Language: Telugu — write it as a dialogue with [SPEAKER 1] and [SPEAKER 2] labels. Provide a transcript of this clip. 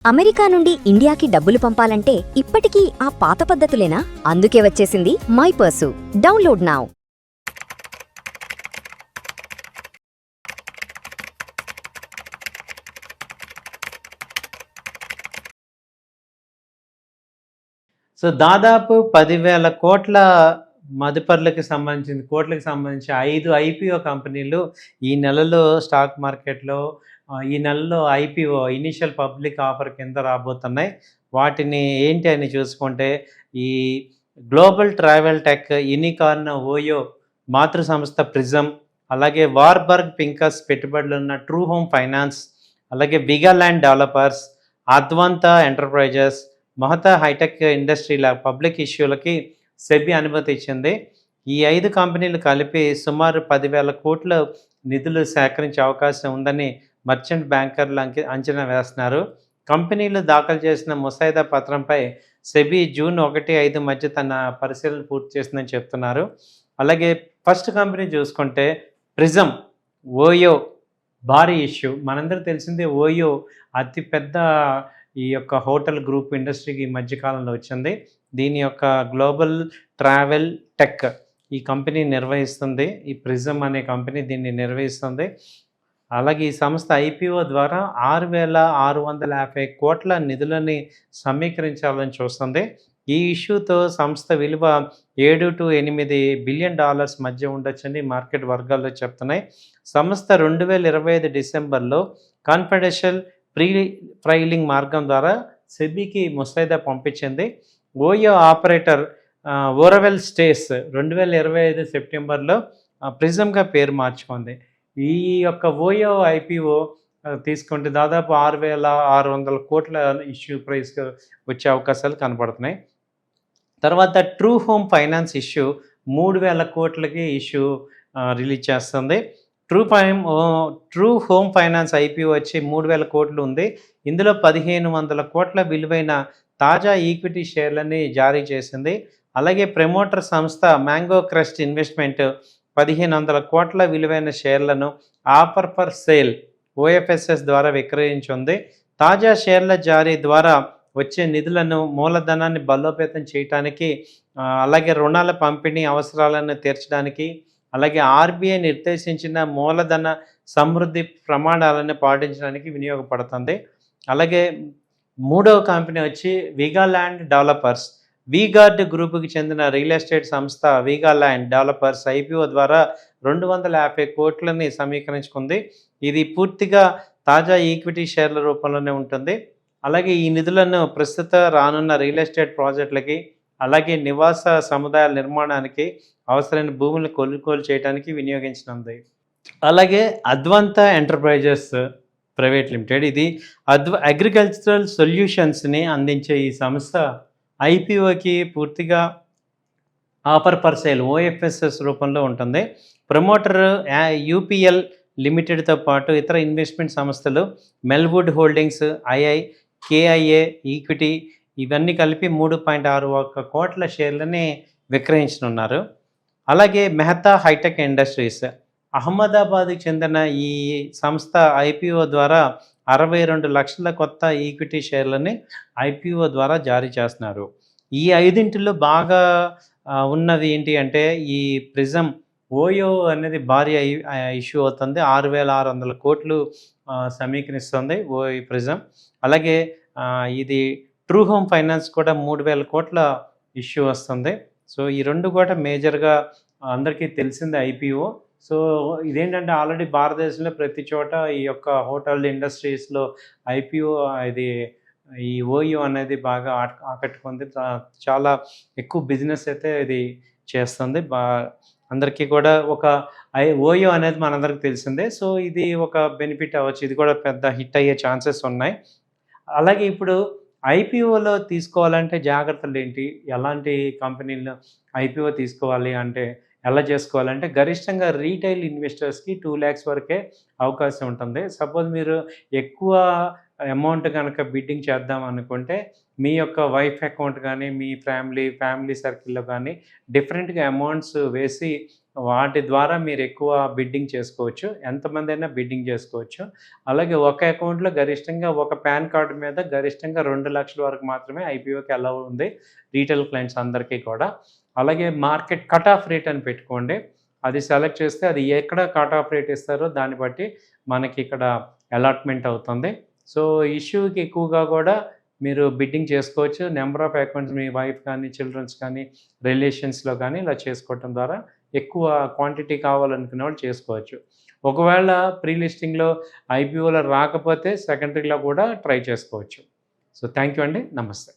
[SPEAKER 1] అమెరికా నుండి ఇండియాకి డబ్బులు పంపాలంటే ఇప్పటికీ ఆ పాత పద్ధతులేనా? అందుకే వచ్చేసింది మైపర్సు. Download now.
[SPEAKER 2] సో దాదాపు 10,000 కోట్ల మదుపర్లకి సంబంధించి 5 ఐపీఓ కంపెనీలు ఈ నెలలో స్టాక్ మార్కెట్లో ఈ నెలలో ఐపీఓ ఇనిషియల్ పబ్లిక్ ఆఫర్ కింద రాబోతున్నాయి. వాటిని ఏంటి అని చూసుకుంటే ఈ global travel tech unicorn Oyo మాతృ సంస్థ ప్రిజం, అలాగే వార్బర్గ్ పింకస్ పెట్టుబడులున్న ట్రూ హోమ్ ఫైనాన్స్, అలాగే Vigaland Developers, Advanta Enterprises, Mahata hitech ఇండస్ట్రీల పబ్లిక్ ఇష్యూలకి సెబీ అనుమతి ఇచ్చింది. ఈ 5 కంపెనీలు కలిపి సుమారు 10,000 కోట్ల నిధులు సేకరించే అవకాశం ఉందని మర్చెంట్ బ్యాంకర్లు అంచనా వేస్తున్నారు. కంపెనీలు దాఖలు చేసిన ముసాయిదా పత్రంపై సెబీ జూన్ 1-5 మధ్య తన పరిశీలన పూర్తి చేసిందని చెప్తున్నారు. అలాగే ఫస్ట్ కంపెనీ చూసుకుంటే ప్రిజం ఓయో భారీ ఇష్యూ. మనందరూ తెలిసిందే ఓయో అతిపెద్ద ఈ యొక్క హోటల్ గ్రూప్ ఇండస్ట్రీకి ఈ మధ్యకాలంలో వచ్చింది. దీని యొక్క గ్లోబల్ ట్రావెల్ టెక్ ఈ కంపెనీ నిర్వహిస్తుంది. ఈ ప్రిజం అనే కంపెనీ దీన్ని నిర్వహిస్తుంది. అలాగే ఈ సంస్థ ఐపీఓ ద్వారా 6,650 కోట్ల నిధులని సమీకరించాలని చూస్తుంది. ఈ ఇష్యూతో సంస్థ విలువ $7-8 బిలియన్ మధ్య ఉండొచ్చని మార్కెట్ వర్గాల్లో చెప్తున్నాయి. సంస్థ 2025 డిసెంబర్లో కాన్ఫిడెన్షియల్ ప్రీ ఫైలింగ్ మార్గం ద్వారా సెబీకి ముసాయిదా పంపించింది. ఓయో ఆపరేటర్ ఓరవెల్ స్టేస్ 2025 సెప్టెంబర్లో ప్రిజంగా పేరు మార్చుకుంది. ఈ యొక్క ఓయో ఐపీఓ తీసుకుంటే దాదాపు 6,600 కోట్ల ఇష్యూ ప్రైస్ వచ్చే అవకాశాలు కనపడుతున్నాయి. తర్వాత ట్రూ హోమ్ ఫైనాన్స్ ఇష్యూ 3,000 కోట్లకి ఇష్యూ రిలీజ్ చేస్తుంది. ట్రూ హోమ్ ఫైనాన్స్ ఐపీఓ వచ్చి 3,000 కోట్లు ఉంది. ఇందులో 1,500 కోట్ల విలువైన తాజా ఈక్విటీ షేర్లని జారీ చేసింది. అలాగే ప్రమోటర్ సంస్థ మ్యాంగో క్రస్ట్ ఇన్వెస్ట్మెంట్ 1,500 కోట్ల విలువైన షేర్లను ఆఫర్ ఫర్ సేల్ ఓఎఫ్ఎస్ఎస్ ద్వారా విక్రయించింది. తాజా షేర్ల జారీ ద్వారా వచ్చే నిధులను మూలధనాన్ని బలోపేతం చేయడానికి, అలాగే రుణాల పంపిణీ అవసరాలను తీర్చడానికి, అలాగే ఆర్బీఐ నిర్దేశించిన మూలధన సమృద్ధి ప్రమాణాలను పాటించడానికి వినియోగపడుతుంది. అలాగే మూడవ కంపెనీ వచ్చి విగాల్యాండ్ డెవలపర్స్. వీగార్డ్ గ్రూపుకి చెందిన రియల్ ఎస్టేట్ సంస్థ విగాల్యాండ్ డెవలపర్స్ ఐపీఓ ద్వారా 250 కోట్లని సమీకరించుకుంది. ఇది పూర్తిగా తాజా ఈక్విటీ షేర్ల రూపంలోనే ఉంటుంది. అలాగే ఈ నిధులను ప్రస్తుత రానున్న రియల్ ఎస్టేట్ ప్రాజెక్టులకి, అలాగే నివాస సముదాయాల నిర్మాణానికి అవసరమైన భూములను కొనుగోలు చేయడానికి వినియోగించనుంది. అలాగే అద్వంత ఎంటర్ప్రైజెస్ ప్రైవేట్ లిమిటెడ్, ఇది అగ్రికల్చరల్ సొల్యూషన్స్ని అందించే ఈ సంస్థ ఐపీఓకి పూర్తిగా ఆఫర్ ఫర్ సేల్ ఓఎఫ్ఎస్ఎస్ రూపంలో ఉంటుంది. ప్రమోటర్ యూపీఎల్ లిమిటెడ్తో పాటు ఇతర ఇన్వెస్ట్మెంట్ సంస్థలు మెల్వుడ్ హోల్డింగ్స్, కేఐఏ ఈక్విటీ ఇవన్నీ కలిపి 3.61 కోట్ల షేర్లని విక్రయించనున్నారు. అలాగే మెహతా హైటెక్ ఇండస్ట్రీస్ అహ్మదాబాద్కి చెందిన ఈ సంస్థ ఐపీఓ ద్వారా 62 లక్షల కొత్త ఈక్విటీ షేర్లని ఐపీఓ ద్వారా జారీ చేస్తున్నారు. ఈ 5 బాగా ఉన్నది ఏంటి అంటే ఈ ప్రిజం ఓయో అనేది భారీ ఇష్యూ అవుతుంది. 6,600 కోట్లు సమీకరిస్తుంది ఈ ప్రిజం. అలాగే ఇది ట్రూ హోమ్ ఫైనాన్స్ కూడా 3,000 కోట్ల ఇష్యూ వస్తుంది. సో ఈ 2 కూడా మేజర్గా అందరికీ తెలిసిందే ఐపీఓ. సో ఇదేంటంటే ఆల్రెడీ భారతదేశంలో ప్రతి చోట ఈ యొక్క హోటల్ ఇండస్ట్రీస్లో ఐపీఓ ఈ ఓయో అనేది బాగా ఆకట్టుకుంది. చాలా ఎక్కువ బిజినెస్ అయితే ఇది చేస్తుంది. అందరికీ కూడా ఒక ఓయో అనేది మనందరికీ తెలిసిందే. సో ఇది ఒక బెనిఫిట్ అవ్వచ్చు. ఇది కూడా పెద్ద హిట్ అయ్యే ఛాన్సెస్ ఉన్నాయి. అలాగే ఇప్పుడు ఐపీఓలో తీసుకోవాలంటే జాగ్రత్తలు ఏంటి, ఎలాంటి కంపెనీలు ఐపీఓ తీసుకోవాలి అంటే ఎలా చేసుకోవాలంటే గరిష్టంగా రీటైల్ ఇన్వెస్టర్స్కి 2 lakhs వరకే అవకాశం ఉంటుంది. సపోజ్ మీరు ఎక్కువ అమౌంట్ కనుక బిడ్డింగ్ చేద్దాం అనుకుంటే మీ యొక్క వైఫ్ అకౌంట్ కానీ మీ ఫ్యామిలీ సర్కిల్లో కానీ డిఫరెంట్గా అమౌంట్స్ వేసి వాటి ద్వారా మీరు ఎక్కువ బిడ్డింగ్ చేసుకోవచ్చు. ఎంతమంది అయినా బిడ్డింగ్ చేసుకోవచ్చు. అలాగే ఒక అకౌంట్‌లో గరిష్టంగా ఒక పాన్ కార్డ్ మీద గరిష్టంగా 2,00,000 వరకు మాత్రమే ఐపీఓకి అలౌ ఉంది రీటైల్ క్లయింట్స్ అందరికీ కూడా. అలాగే మార్కెట్ కట్ ఆఫ్ రేట్ అని పెట్టుకోండి. అది సెలెక్ట్ చేస్తే అది ఎక్కడ కట్ ఆఫ్ రేట్ ఇస్తారో దాన్ని బట్టి మనకి ఇక్కడ అలాట్‌మెంట్ అవుతుంది. సో, ఇష్యూకి ఎక్కువగా కూడా మీరు బిడ్డింగ్ చేసుకోవచ్చు. Number of accounts me wife కానీ, చిల్డ్రన్స్ కానీ, రిలేషన్స్‌లో కానీ ఇలా చేసుకోవటం ద్వారా ఎక్కువ క్వాంటిటీ కావాలనుకునే వాళ్ళు చేసుకోవచ్చు. ఒకవేళ ప్రీ లిస్టింగ్‌లో ఐపీఓలో రాకపోతే సెకండరీలో కూడా ట్రై చేసుకోవచ్చు. సో, థ్యాంక్ యూ అండి. నమస్తే.